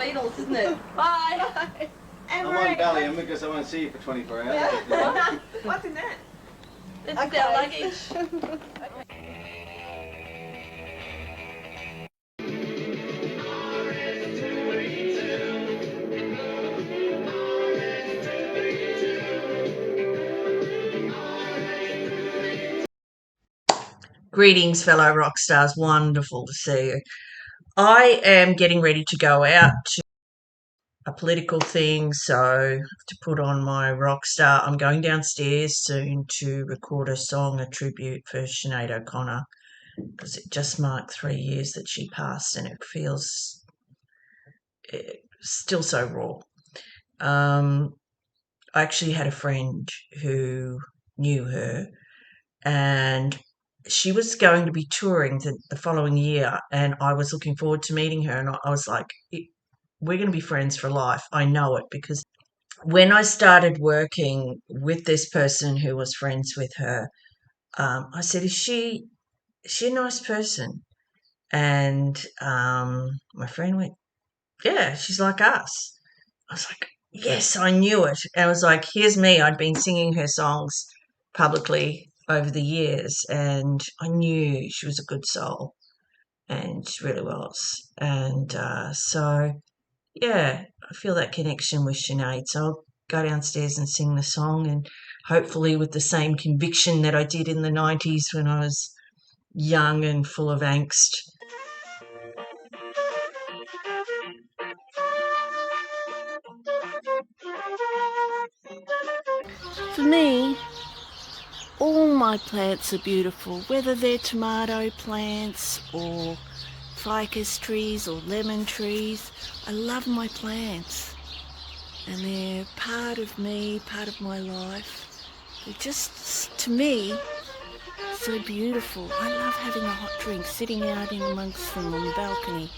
Beatles, isn't it? Bye. Bye. I'm on Bellingham because I won't see you for 24 hours. Yeah. What's in that? It's our luggage. Greetings, fellow rock stars. Wonderful to see you. I am getting ready to go out to a political thing, so to put on my rock star. I'm going downstairs soon to record a song, a tribute for Sinead O'Connor, because it just marked 3 years that she passed, and it feels still so raw. I actually had a friend who knew her, and she was going to be touring the following year, and I was looking forward to meeting her, and I was like, we're going to be friends for life. I know it, because when I started working with this person who was friends with her, I said, is she a nice person? And my friend went, yeah, she's like us. I was like, yes, I knew it. And I was like, here's me. I'd been singing her songs publicly over the years, and I knew she was a good soul, and she really was. And so, yeah, I feel that connection with Sinead. So I'll go downstairs and sing the song, and hopefully with the same conviction that I did in the 90s when I was young and full of angst. For me, all my plants are beautiful, whether they're tomato plants or ficus trees or lemon trees. I love my plants, and they're part of me, part of my life. They're just, to me, so beautiful. I love having a hot drink, sitting out in amongst them on the balcony.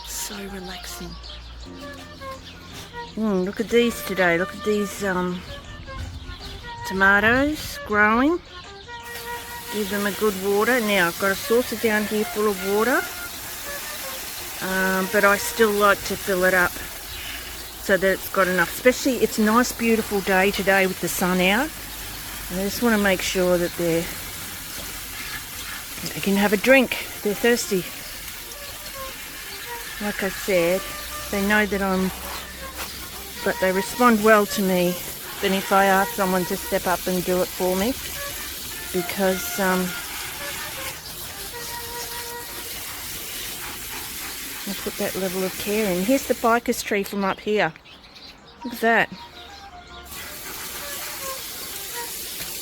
So relaxing. Look at these today. Look at these tomatoes growing. Give them a good water. Now I've got a saucer down here full of water, but I still like to fill it up so that it's got enough. Especially, it's a nice beautiful day today with the sun out. And I just want to make sure that they can have a drink. They're thirsty. Like I said, they know that but they respond well to me. Then if I ask someone to step up and do it for me, because I put that level of care in. Here's the ficus tree from up here. Look at that.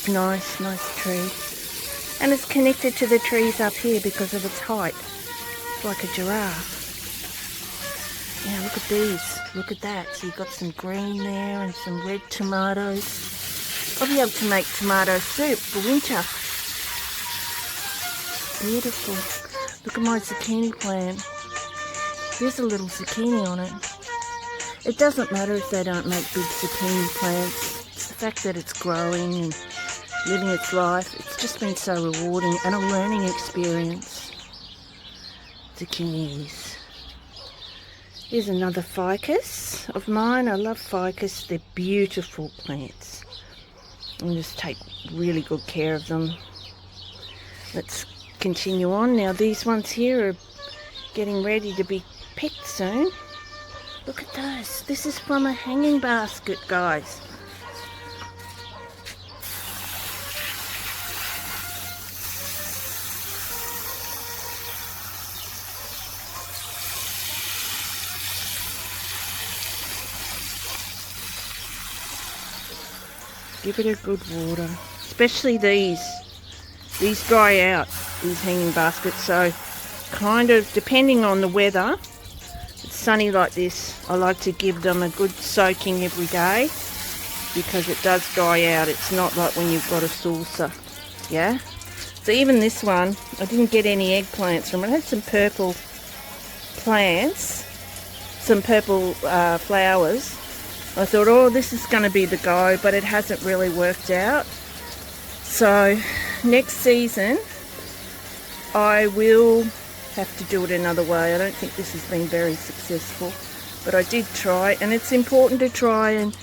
Nice tree. And it's connected to the trees up here because of its height. It's like a giraffe. Yeah, look at these. Look at that. So you've got some green there and some red tomatoes. I'll be able to make tomato soup for winter. Beautiful. Look at my zucchini plant. There's a little zucchini on it. It doesn't matter if they don't make big zucchini plants. It's the fact that it's growing and living its life. It's just been so rewarding and a learning experience. Zucchinis. Here's another ficus of mine. I love ficus. They're beautiful plants. I just take really good care of them. Let's continue on. Now these ones here are getting ready to be picked soon. Look at those. This is from a hanging basket, guys. Give it a good water, especially these dry out, these hanging baskets. So kind of depending on the weather, it's sunny like this, I like to give them a good soaking every day, because it does dry out. It's not like when you've got a saucer. Yeah, so even this one, I didn't get any eggplants from it. I had some purple plants, some purple flowers. I thought, oh, this is going to be the go, but it hasn't really worked out. So next season I will have to do it another way. I don't think this has been very successful, but I did try, and it's important to try and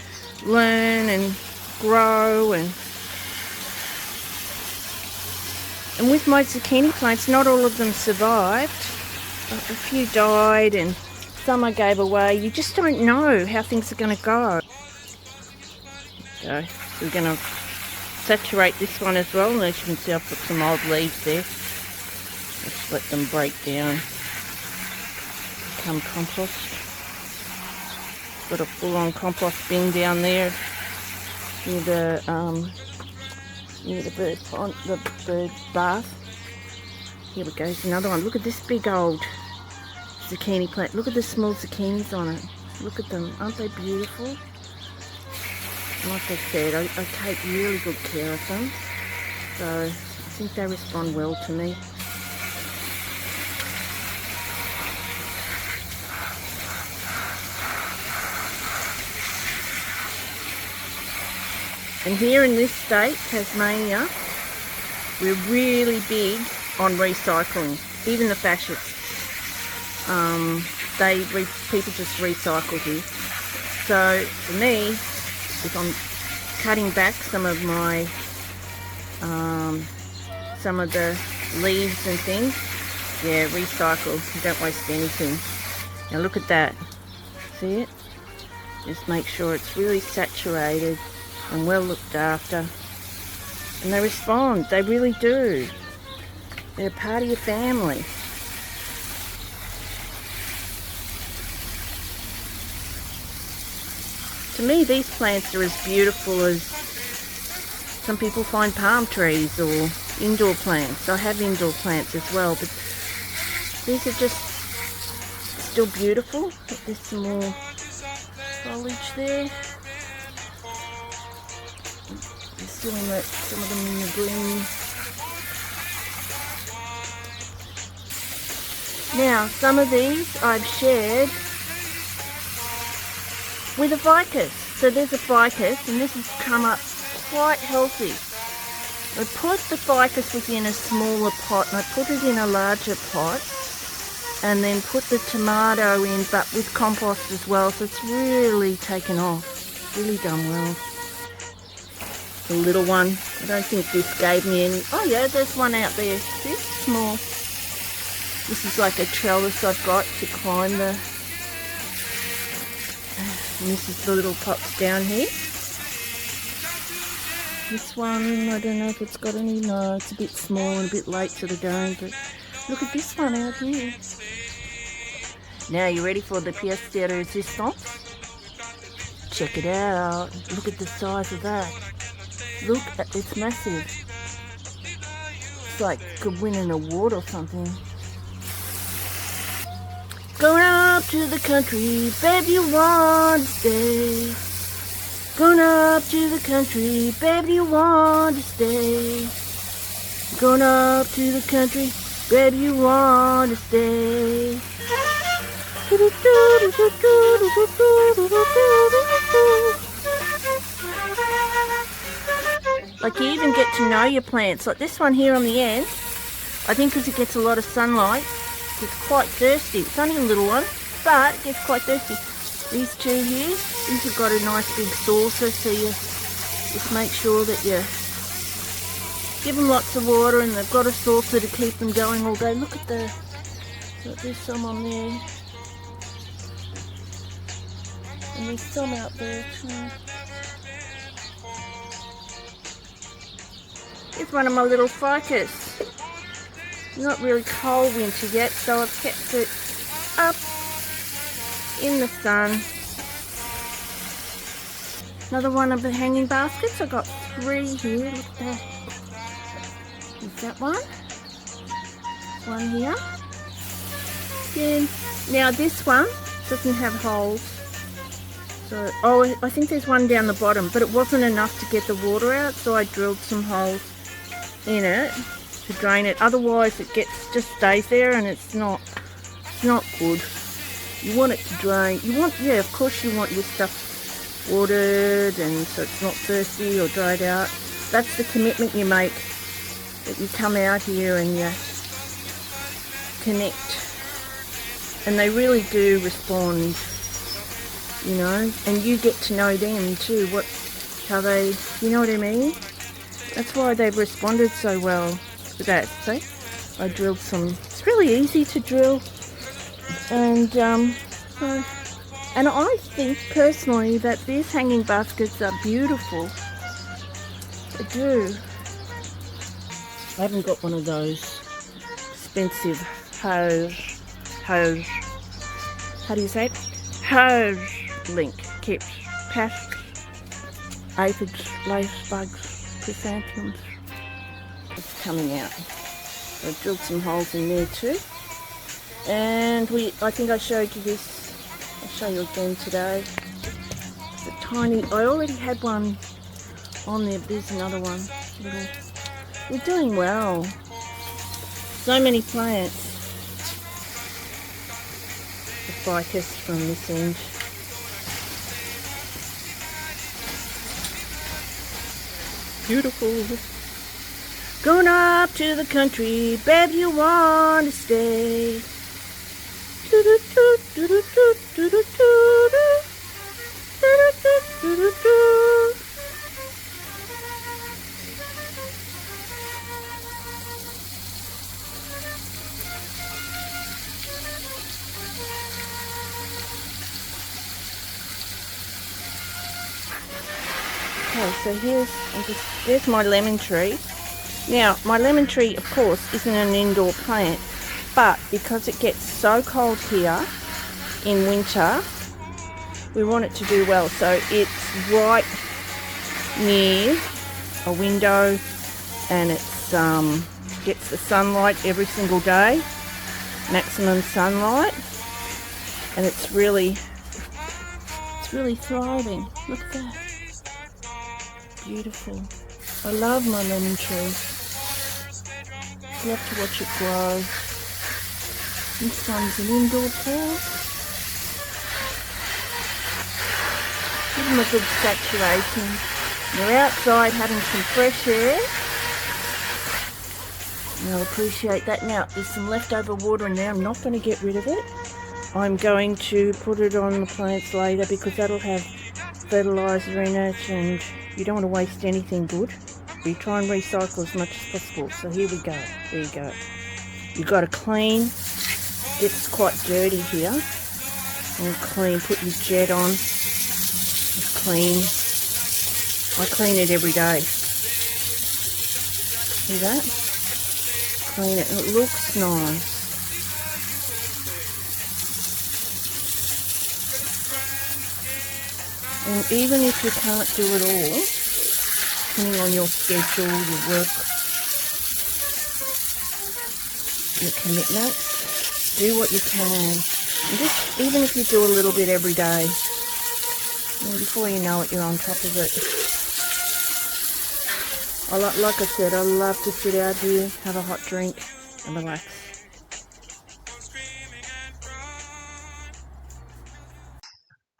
learn and grow. And with my zucchini plants, not all of them survived. A few died and some I gave away. You just don't know how things are going to go. So we're going to saturate this one as well, and as you can see I've put some old leaves there. Just let them break down, become compost. Got a full-on compost bin down there near the bird pond, the bird bath. Here we go, here's another one. Look at this big old zucchini plant. Look at the small zucchinis on it. Look at them, aren't they beautiful? Like I said, I take really good care of them, so I think they respond well to me. And here in this state, Tasmania, we're really big on recycling. Even the fascists, people just recycle here. So for me, if I'm cutting back some of my, some of the leaves and things, yeah, recycle. You don't waste anything. Now look at that. See it? Just make sure it's really saturated and well looked after. And they respond. They really do. They're part of your family. To me, these plants are as beautiful as some people find palm trees or indoor plants. I have indoor plants as well, but these are just still beautiful. There's some more foliage there. There's still some of them in the green. Now, some of these I've shared with a ficus. So there's a ficus, and this has come up quite healthy. I put the ficus within a smaller pot, and I put it in a larger pot, and then put the tomato in, but with compost as well. So it's really taken off. Really done well. The little one. I don't think this gave me any. Oh yeah, there's one out there. See? Small. This is like a trellis I've got to climb the... And this is the little pots down here. This one, I don't know if it's got any. No, it's a bit small and a bit late to the game, but look at this one out here. Now, you ready for the pièce de résistance? Check it out. Look at the size of that. Look, it's massive. It's like it could win an award or something. Going up to the country, babe, you want to stay. Going up to the country, babe, you want to stay. Going up to the country, babe, you want to stay. Like you even get to know your plants. Like this one here on the end, I think because it gets a lot of sunlight, it's quite thirsty. It's only a little one, but it gets quite thirsty. These two here, these have got a nice big saucer, so you just make sure that you give them lots of water, and they've got a saucer to keep them going all day. Look at there's some on there. And there's some out there too. Here's one of my little ficus. Not really cold winter yet, so I've kept it up in the sun. Another one of the hanging baskets. I've got 3 here. Look at that. Is that one? One here. Again. Now this one doesn't have holes. So, oh, I think there's one down the bottom, but it wasn't enough to get the water out, so I drilled some holes in it to drain it. Otherwise it just stays there, and it's not good. You want it to drain. You want, yeah, of course you want your stuff watered, and so it's not thirsty or dried out. That's the commitment you make, that you come out here and you connect, and they really do respond, you know, and you get to know them too, how they, you know what I mean? That's why they've responded so well to that. See, I drilled some. It's really easy to drill, and and I think personally that these hanging baskets are beautiful. I do. I haven't got one of those expensive hose. How do you say it? Hose link keeps pests, aphids, lice bugs, chrysanthemums. It's coming out. I've drilled some holes in there too. And I think I showed you this. I'll show you again today. The tiny, I already had one on there, but there's another one. We're doing well. So many plants. The ficus from this end. Beautiful. Going up to the country, babe, you want to stay. Okay, so there's my lemon tree. Now, my lemon tree, of course, isn't an indoor plant, but because it gets so cold here in winter, we want it to do well. So it's right near a window, and it's gets the sunlight every single day, maximum sunlight, and it's really thriving. Look at that. Beautiful. I love my lemon tree. Love to watch it grow. This one's an indoor plant. Give them a good saturation. They're outside having some fresh air. And they'll appreciate that. Now, there's some leftover water in there. I'm not going to get rid of it. I'm going to put it on the plants later because that'll have fertiliser in it, and you don't want to waste anything good. We try and recycle as much as possible. So here we go. There you go. You've got to clean. It gets quite dirty here. And clean. Put your jet on. Just clean. I clean it every day. See that? Clean it. And it looks nice. And even if you can't do it all, depending on your schedule, your work, your commitment, do what you can. And just, even if you do a little bit every day, and before you know it, you're on top of it. Like I said, I love to sit out here, have a hot drink, and relax.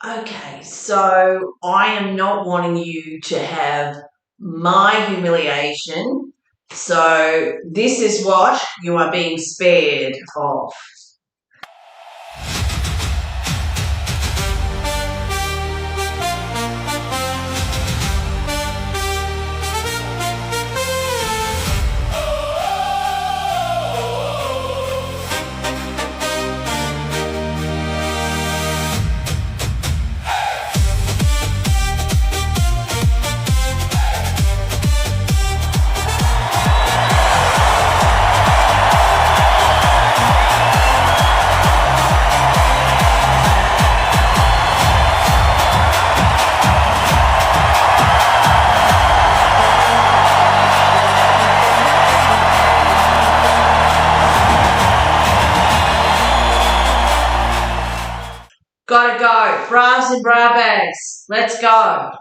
Okay, so I am not wanting you to have my humiliation. So this is what you are being spared of. Gotta go. Bras and bra bags. Let's go.